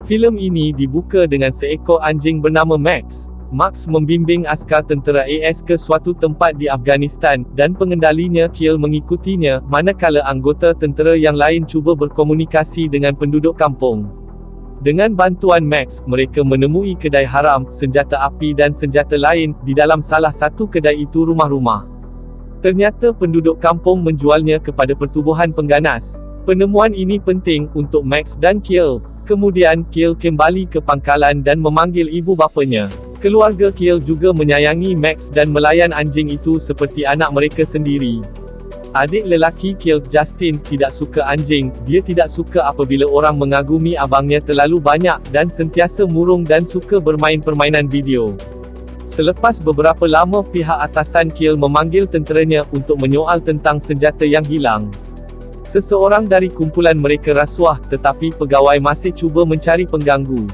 Filem ini dibuka dengan seekor anjing bernama Max. Max membimbing askar tentera AS ke suatu tempat di Afghanistan, dan pengendalinya Kyle mengikutinya, manakala anggota tentera yang lain cuba berkomunikasi dengan penduduk kampung. Dengan bantuan Max, mereka menemui kedai haram, senjata api dan senjata lain, di dalam salah satu kedai itu rumah-rumah. Ternyata penduduk kampung menjualnya kepada pertubuhan pengganas. Penemuan ini penting untuk Max dan Kyle. Kemudian, Kyle kembali ke pangkalan dan memanggil ibu bapanya. Keluarga Kyle juga menyayangi Max dan melayan anjing itu seperti anak mereka sendiri. Adik lelaki Kyle, Justin, tidak suka anjing. Dia tidak suka apabila orang mengagumi abangnya terlalu banyak, dan sentiasa murung dan suka bermain permainan video. Selepas beberapa lama pihak atasan Kyle memanggil tenteranya untuk menyoal tentang senjata yang hilang. Seseorang dari kumpulan mereka rasuah, tetapi pegawai masih cuba mencari pengganggu.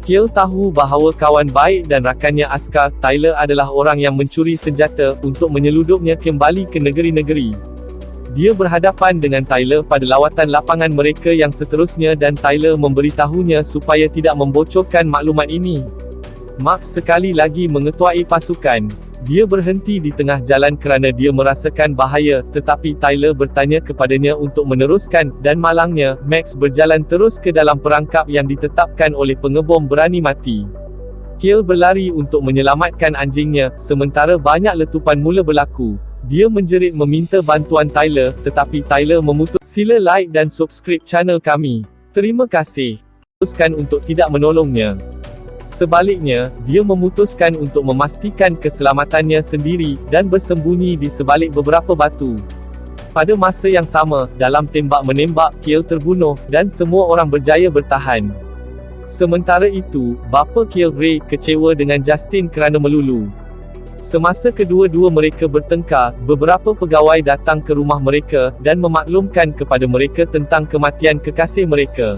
Kyle tahu bahawa kawan baik dan rakannya askar, Tyler adalah orang yang mencuri senjata, untuk menyeludupnya kembali ke negeri-negeri. Dia berhadapan dengan Tyler pada lawatan lapangan mereka yang seterusnya dan Tyler memberitahunya supaya tidak membocorkan maklumat ini. Max sekali lagi mengetuai pasukan. Dia berhenti di tengah jalan kerana dia merasakan bahaya, tetapi Tyler bertanya kepadanya untuk meneruskan, dan malangnya, Max berjalan terus ke dalam perangkap yang ditetapkan oleh pengebom berani mati. Kyle berlari untuk menyelamatkan anjingnya, sementara banyak letupan mula berlaku. Dia menjerit meminta bantuan Tyler, tetapi Tyler memutus. Sila like dan subscribe channel kami. Terima kasih. Teruskan untuk tidak menolongnya. Sebaliknya, dia memutuskan untuk memastikan keselamatannya sendiri, dan bersembunyi di sebalik beberapa batu. Pada masa yang sama, dalam tembak-menembak, Kyle terbunuh, dan semua orang berjaya bertahan. Sementara itu, bapa Kyle, Ray, kecewa dengan Justin kerana melulu. Semasa kedua-dua mereka bertengkar, beberapa pegawai datang ke rumah mereka, dan memaklumkan kepada mereka tentang kematian kekasih mereka.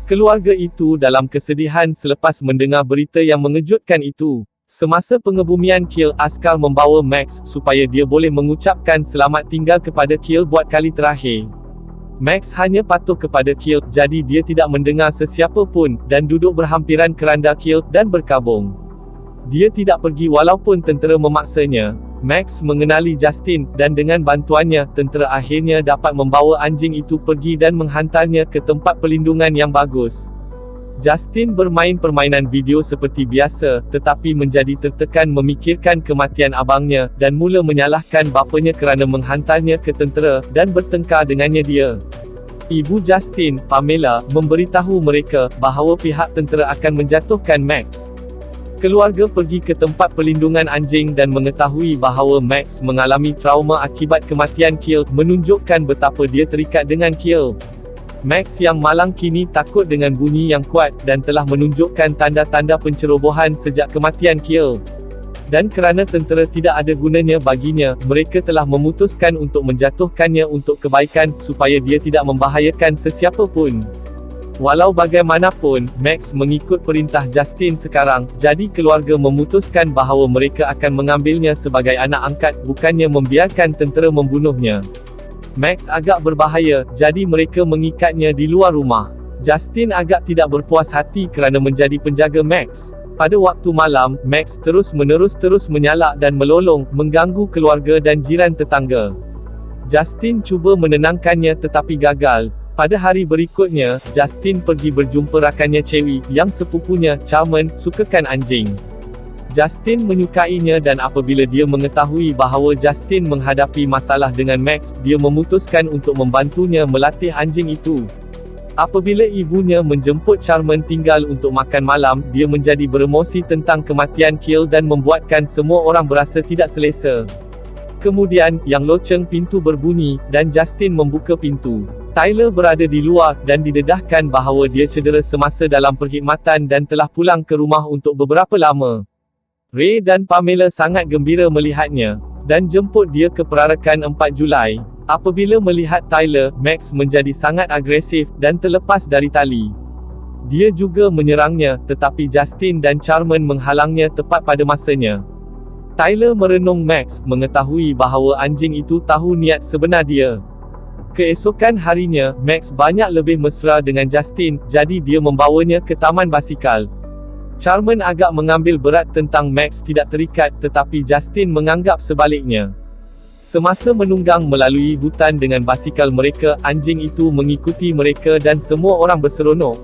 Keluarga itu dalam kesedihan selepas mendengar berita yang mengejutkan itu. Semasa pengebumian Kyle, askar membawa Max, supaya dia boleh mengucapkan selamat tinggal kepada Kyle buat kali terakhir. Max hanya patuh kepada Kyle, jadi dia tidak mendengar sesiapa pun, dan duduk berhampiran keranda Kyle, dan berkabung. Dia tidak pergi walaupun tentera memaksanya. Max mengenali Justin, dan dengan bantuannya, tentera akhirnya dapat membawa anjing itu pergi dan menghantarnya ke tempat perlindungan yang bagus. Justin bermain permainan video seperti biasa, tetapi menjadi tertekan memikirkan kematian abangnya, dan mula menyalahkan bapanya kerana menghantarnya ke tentera, dan bertengkar dengannya dia. Ibu Justin, Pamela, memberitahu mereka, bahawa pihak tentera akan menjatuhkan Max. Keluarga pergi ke tempat perlindungan anjing dan mengetahui bahawa Max mengalami trauma akibat kematian Kyle, menunjukkan betapa dia terikat dengan Kyle. Max yang malang kini takut dengan bunyi yang kuat, dan telah menunjukkan tanda-tanda pencerobohan sejak kematian Kyle. Dan kerana tentera tidak ada gunanya baginya, mereka telah memutuskan untuk menjatuhkannya untuk kebaikan, supaya dia tidak membahayakan sesiapa pun. Walau bagaimanapun, Max mengikut perintah Justin sekarang, jadi keluarga memutuskan bahawa mereka akan mengambilnya sebagai anak angkat, bukannya membiarkan tentera membunuhnya. Max agak berbahaya, jadi mereka mengikatnya di luar rumah. Justin agak tidak berpuas hati kerana menjadi penjaga Max. Pada waktu malam, Max terus-menerus menyalak dan melolong, mengganggu keluarga dan jiran tetangga. Justin cuba menenangkannya tetapi gagal. Pada hari berikutnya, Justin pergi berjumpa rakannya Chewie, yang sepupunya, Charman, sukakan anjing. Justin menyukainya dan apabila dia mengetahui bahawa Justin menghadapi masalah dengan Max, dia memutuskan untuk membantunya melatih anjing itu. Apabila ibunya menjemput Charman tinggal untuk makan malam, dia menjadi beremosi tentang kematian Kyle dan membuatkan semua orang berasa tidak selesa. Kemudian, yang loceng pintu berbunyi, dan Justin membuka pintu. Tyler berada di luar, dan didedahkan bahawa dia cedera semasa dalam perkhidmatan dan telah pulang ke rumah untuk beberapa lama. Ray dan Pamela sangat gembira melihatnya, dan jemput dia ke perarakan 4 Julai. Apabila melihat Tyler, Max menjadi sangat agresif, dan terlepas dari tali. Dia juga menyerangnya, tetapi Justin dan Charman menghalangnya tepat pada masanya. Tyler merenung Max, mengetahui bahawa anjing itu tahu niat sebenar dia. Keesokan harinya, Max banyak lebih mesra dengan Justin, jadi dia membawanya ke taman basikal. Charman agak mengambil berat tentang Max tidak terikat, tetapi Justin menganggap sebaliknya. Semasa menunggang melalui hutan dengan basikal mereka, anjing itu mengikuti mereka dan semua orang berseronok.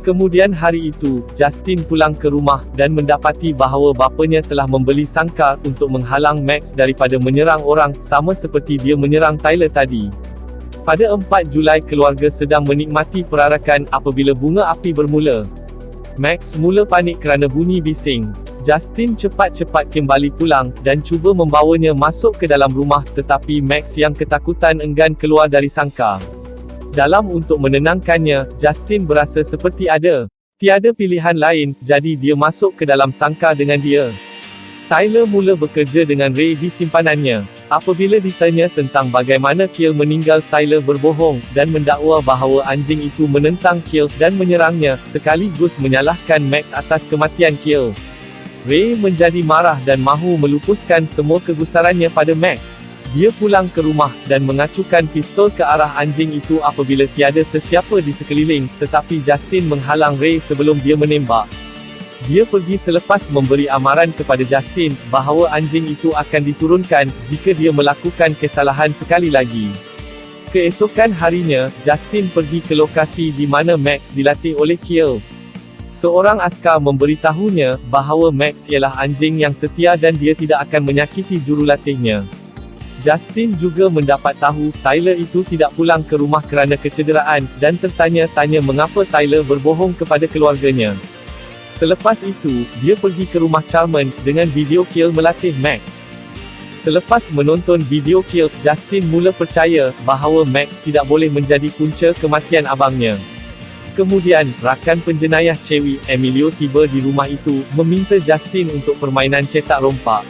Kemudian hari itu, Justin pulang ke rumah, dan mendapati bahawa bapanya telah membeli sangkar untuk menghalang Max daripada menyerang orang, sama seperti dia menyerang Tyler tadi. Pada 4 Julai keluarga sedang menikmati perarakan apabila bunga api bermula. Max mula panik kerana bunyi bising. Justin cepat-cepat kembali pulang, dan cuba membawanya masuk ke dalam rumah, tetapi Max yang ketakutan enggan keluar dari sangkar. Dalam untuk menenangkannya, Justin berasa seperti tiada pilihan lain, jadi dia masuk ke dalam sangkar dengan dia. Tyler mula bekerja dengan Ray di simpanannya. Apabila ditanya tentang bagaimana Kyle meninggal, Tyler berbohong, dan mendakwa bahawa anjing itu menentang Kyle, dan menyerangnya, sekaligus menyalahkan Max atas kematian Kyle. Ray menjadi marah dan mahu melupuskan semua kegusarannya pada Max. Dia pulang ke rumah, dan mengacukan pistol ke arah anjing itu apabila tiada sesiapa di sekeliling, tetapi Justin menghalang Ray sebelum dia menembak. Dia pergi selepas memberi amaran kepada Justin, bahawa anjing itu akan diturunkan, jika dia melakukan kesalahan sekali lagi. Keesokan harinya, Justin pergi ke lokasi di mana Max dilatih oleh Kyle. Seorang askar memberitahunya, bahawa Max ialah anjing yang setia dan dia tidak akan menyakiti jurulatihnya. Justin juga mendapat tahu, Tyler itu tidak pulang ke rumah kerana kecederaan, dan tertanya-tanya mengapa Tyler berbohong kepada keluarganya. Selepas itu, dia pergi ke rumah Charman, dengan video Kyle melatih Max. Selepas menonton video Kyle, Justin mula percaya, bahawa Max tidak boleh menjadi punca kematian abangnya. Kemudian, rakan penjenayah Chewie, Emilio tiba di rumah itu, meminta Justin untuk permainan cetak rompak.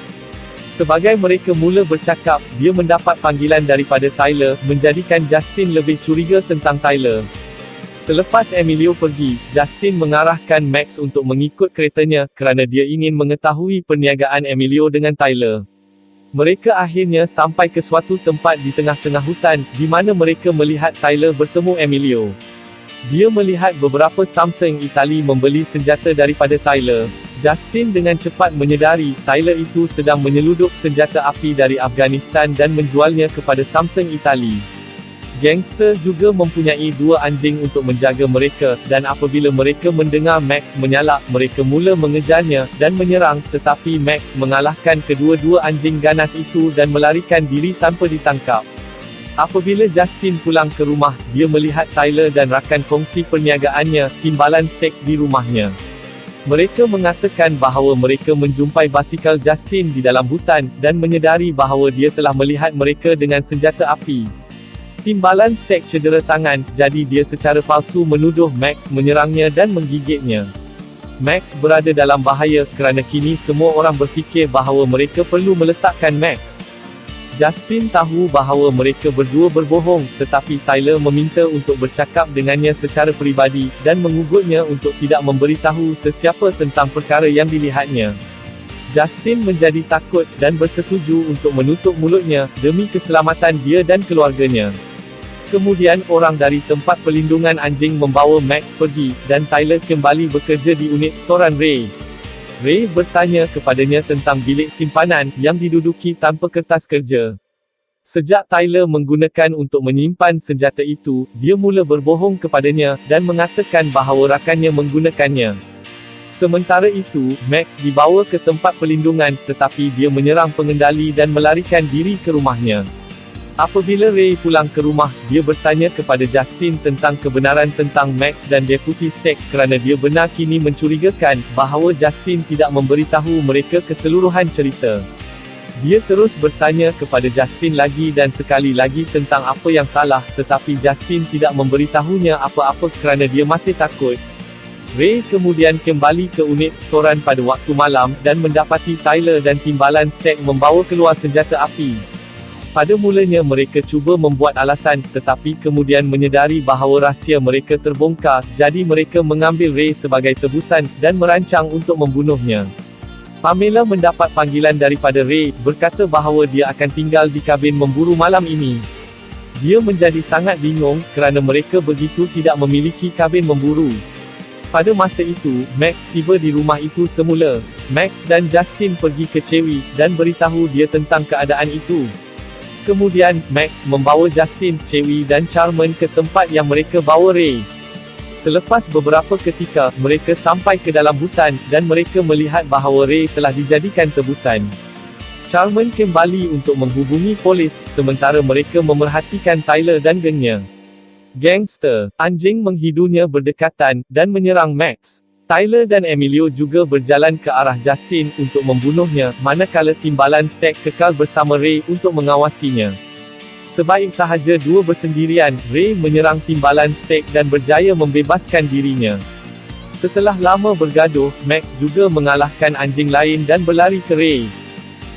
Sebagai mereka mula bercakap, dia mendapat panggilan daripada Tyler, menjadikan Justin lebih curiga tentang Tyler. Selepas Emilio pergi, Justin mengarahkan Max untuk mengikut keretanya, kerana dia ingin mengetahui perniagaan Emilio dengan Tyler. Mereka akhirnya sampai ke suatu tempat di tengah-tengah hutan, di mana mereka melihat Tyler bertemu Emilio. Dia melihat beberapa Samsung Itali membeli senjata daripada Tyler. Justin dengan cepat menyedari, Tyler itu sedang menyeludup senjata api dari Afghanistan dan menjualnya kepada Samsung Itali. Gangster juga mempunyai 2 anjing untuk menjaga mereka, dan apabila mereka mendengar Max menyalak, mereka mula mengejarnya, dan menyerang, tetapi Max mengalahkan kedua-dua anjing ganas itu dan melarikan diri tanpa ditangkap. Apabila Justin pulang ke rumah, dia melihat Tyler dan rakan kongsi perniagaannya, timbalan steak di rumahnya. Mereka mengatakan bahawa mereka menjumpai basikal Justin di dalam hutan, dan menyedari bahawa dia telah melihat mereka dengan senjata api. Timbalan steak cedera tangan, jadi dia secara palsu menuduh Max menyerangnya dan menggigitnya. Max berada dalam bahaya, kerana kini semua orang berfikir bahawa mereka perlu meletakkan Max. Justin tahu bahawa mereka berdua berbohong, tetapi Tyler meminta untuk bercakap dengannya secara peribadi, dan mengugutnya untuk tidak memberitahu sesiapa tentang perkara yang dilihatnya. Justin menjadi takut, dan bersetuju untuk menutup mulutnya, demi keselamatan dia dan keluarganya. Kemudian orang dari tempat pelindungan anjing membawa Max pergi, dan Tyler kembali bekerja di unit storan Ray. Ray bertanya kepadanya tentang bilik simpanan, yang diduduki tanpa kertas kerja. Sejak Tyler menggunakan untuk menyimpan senjata itu, dia mula berbohong kepadanya, dan mengatakan bahawa rakannya menggunakannya. Sementara itu, Max dibawa ke tempat pelindungan, tetapi dia menyerang pengendali dan melarikan diri ke rumahnya. Apabila Ray pulang ke rumah, dia bertanya kepada Justin tentang kebenaran tentang Max dan Deputy Steak, kerana dia benar kini mencurigakan bahawa Justin tidak memberitahu mereka keseluruhan cerita. Dia terus bertanya kepada Justin lagi dan sekali lagi tentang apa yang salah, tetapi Justin tidak memberitahunya apa-apa kerana dia masih takut. Ray kemudian kembali ke unit storan pada waktu malam, dan mendapati Tyler dan timbalan Steak membawa keluar senjata api. Pada mulanya mereka cuba membuat alasan, tetapi kemudian menyedari bahawa rahsia mereka terbongkar, jadi mereka mengambil Ray sebagai tebusan, dan merancang untuk membunuhnya. Pamela mendapat panggilan daripada Ray, berkata bahawa dia akan tinggal di kabin memburu malam ini. Dia menjadi sangat bingung, kerana mereka begitu tidak memiliki kabin memburu. Pada masa itu, Max tiba di rumah itu semula. Max dan Justin pergi ke Chewie, dan beritahu dia tentang keadaan itu. Kemudian, Max membawa Justin, Chewie dan Charman ke tempat yang mereka bawa Rey. Selepas beberapa ketika, mereka sampai ke dalam hutan, dan mereka melihat bahawa Rey telah dijadikan tebusan. Charman kembali untuk menghubungi polis, sementara mereka memerhatikan Tyler dan gengnya. Gangster, anjing menghidunya berdekatan, dan menyerang Max. Tyler dan Emilio juga berjalan ke arah Justin untuk membunuhnya, manakala timbalan Stack kekal bersama Rey untuk mengawasinya. Sebaik sahaja dua bersendirian, Rey menyerang timbalan Stack dan berjaya membebaskan dirinya. Setelah lama bergaduh, Max juga mengalahkan anjing lain dan berlari ke Rey.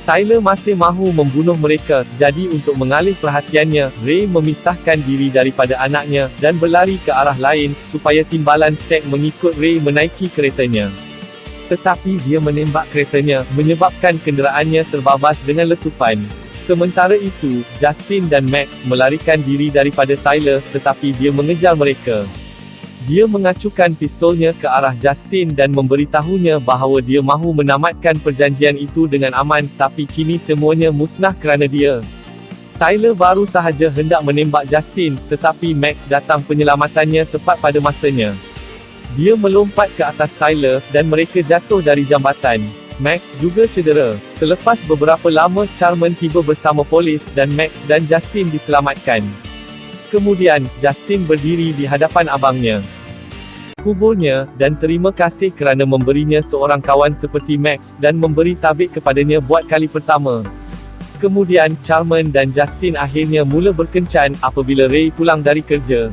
Tyler masih mahu membunuh mereka, jadi untuk mengalih perhatiannya, Rey memisahkan diri daripada anaknya, dan berlari ke arah lain, supaya timbalan Stack mengikut Rey menaiki keretanya. Tetapi dia menembak keretanya, menyebabkan kenderaannya terbabas dengan letupan. Sementara itu, Justin dan Max melarikan diri daripada Tyler, tetapi dia mengejar mereka. Dia mengacukan pistolnya ke arah Justin dan memberitahunya bahawa dia mahu menamatkan perjanjian itu dengan aman, tapi kini semuanya musnah kerana dia. Tyler baru sahaja hendak menembak Justin, tetapi Max datang penyelamatannya tepat pada masanya. Dia melompat ke atas Tyler, dan mereka jatuh dari jambatan. Max juga cedera. Selepas beberapa lama, Charman tiba bersama polis, dan Max dan Justin diselamatkan. Kemudian, Justin berdiri di hadapan abangnya. Kuburnya, dan terima kasih kerana memberinya seorang kawan seperti Max, dan memberi tabik kepadanya buat kali pertama. Kemudian, Charman dan Justin akhirnya mula berkencan, apabila Rey pulang dari kerja.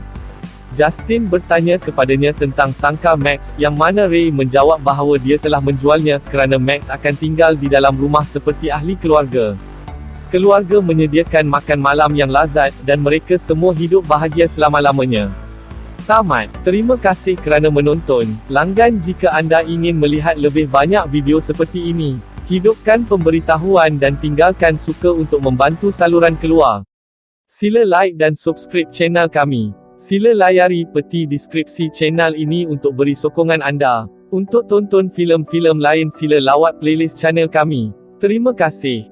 Justin bertanya kepadanya tentang sangka Max, yang mana Rey menjawab bahawa dia telah menjualnya, kerana Max akan tinggal di dalam rumah seperti ahli keluarga. Keluarga menyediakan makan malam yang lazat, dan mereka semua hidup bahagia selama-lamanya. Tamat. Terima kasih kerana menonton. Langgan jika anda ingin melihat lebih banyak video seperti ini. Hidupkan pemberitahuan dan tinggalkan suka untuk membantu saluran keluar. Sila like dan subscribe channel kami. Sila layari peti deskripsi channel ini untuk beri sokongan anda. Untuk tonton filem-filem lain sila lawat playlist channel kami. Terima kasih.